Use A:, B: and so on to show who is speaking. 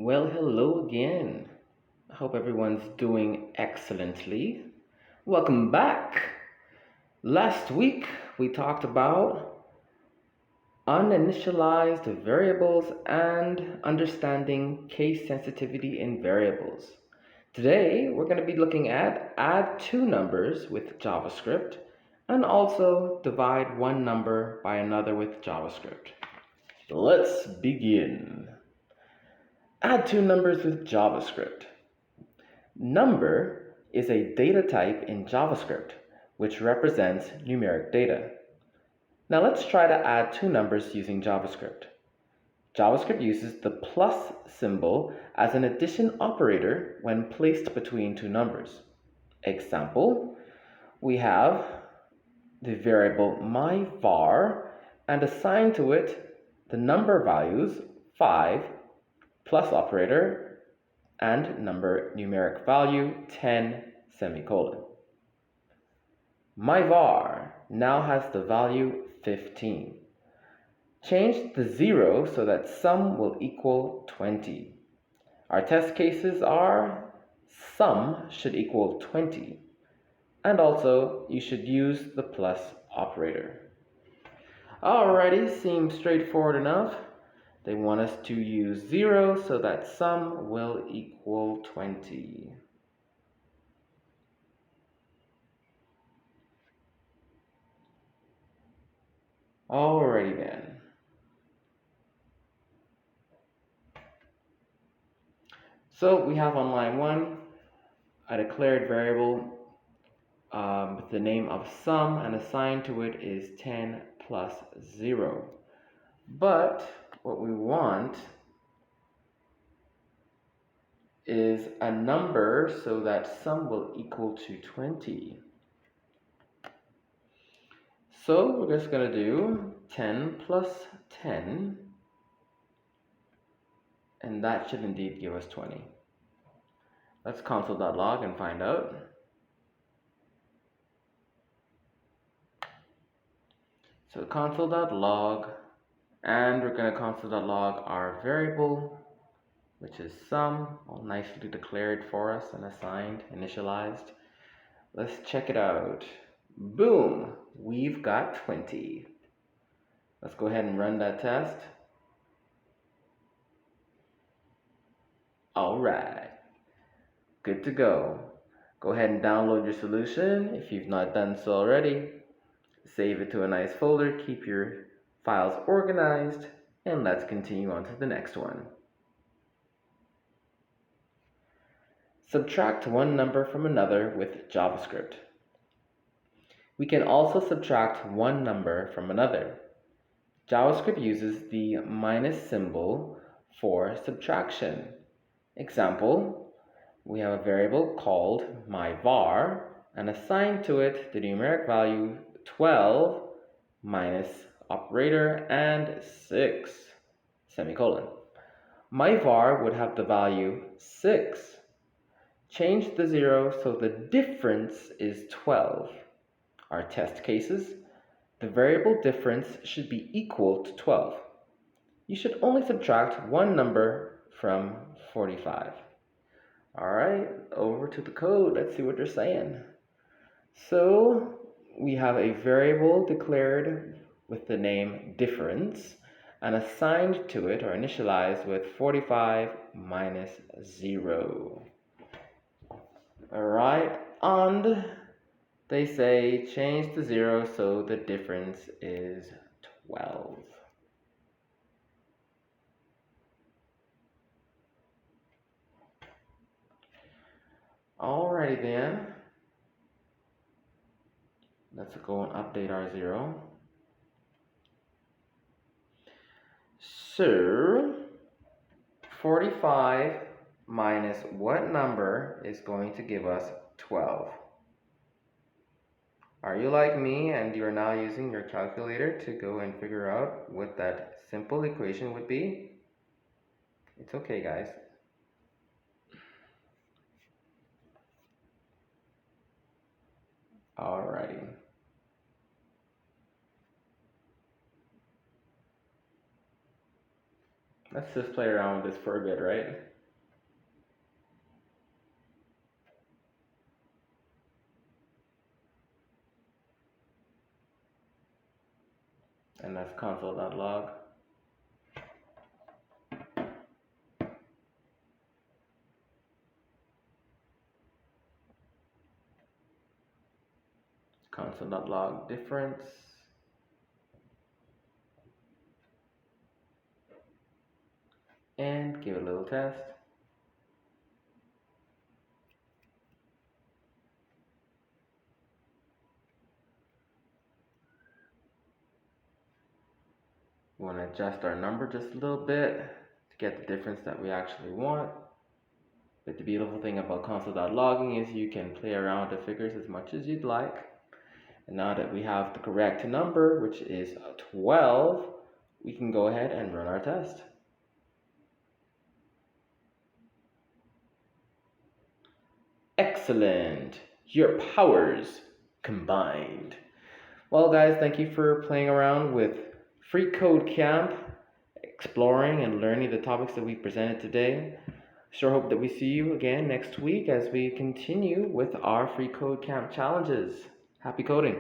A: Well, hello again. I hope everyone's doing excellently. Welcome back. Last week we talked about uninitialized variables and understanding case sensitivity in variables. Today we're going to be looking at add two numbers with JavaScript and also divide one number by another with JavaScript. Let's begin. Add two numbers with JavaScript. Number is a data type in JavaScript, which represents numeric data. Now let's try to add two numbers using JavaScript. JavaScript uses the plus symbol as an addition operator when placed between two numbers. Example, we have the variable myVar and assign to it the number values 5 plus operator and number numeric value 10 semicolon. MyVar now has the value 15. Change the 0 so that sum will equal 20. Our test cases are sum should equal 20, and also you should use the plus operator. Alrighty, seems straightforward enough. They want us to use 0 so that sum will equal 20. Alrighty then. So we have on line 1 a declared variable with the name of sum, and assigned to it is 10 plus 0. But what we want is a number so that sum will equal to 20. So we're just going to do 10 plus 10, and that should indeed give us 20. Let's console.log and find out. So console.log, and we're going to console.log our variable, which is sum, all nicely declared for us and assigned, initialized. Let's check it out. Boom, we've got 20. Let's go ahead and run that test. All right, good to go. Go ahead and download your solution if you've not done so already. Save it to a nice folder, keep your files organized, and let's continue on to the next one. Subtract one number from another with JavaScript. We can also subtract one number from another. JavaScript uses the minus symbol for subtraction. Example, we have a variable called myVar and assigned to it the numeric value 12 minus operator and 6 semicolon. MyVar would have the value 6. Change the 0 so the difference is 12. Our test cases, the variable difference should be equal to 12. You should only subtract one number from 45. Alright, over to the code. Let's see what they're saying. So we have a variable declared with the name difference and assigned to it or initialized with 45 minus 0. Alright, and they say change the 0 so the difference is 12. Alrighty then. Let's go and update our 0. So 45 minus what number is going to give us 12? Are you like me and you are now using your calculator to go and figure out what that simple equation would be? It's okay, guys. Alrighty. Let's just play around with this for a bit, right? and that's console.log. Console.log difference. And give it a little test. We want to adjust our number just a little bit to get the difference that we actually want. But the beautiful thing about console.logging is you can play around with the figures as much as you'd like. And now that we have the correct number, which is 12, we can go ahead and run our test. Excellent! Your powers combined. Well guys, thank you for playing around with freeCodeCamp, exploring and learning the topics that we presented today. Sure hope that we see you again next week as we continue with our freeCodeCamp challenges. Happy coding!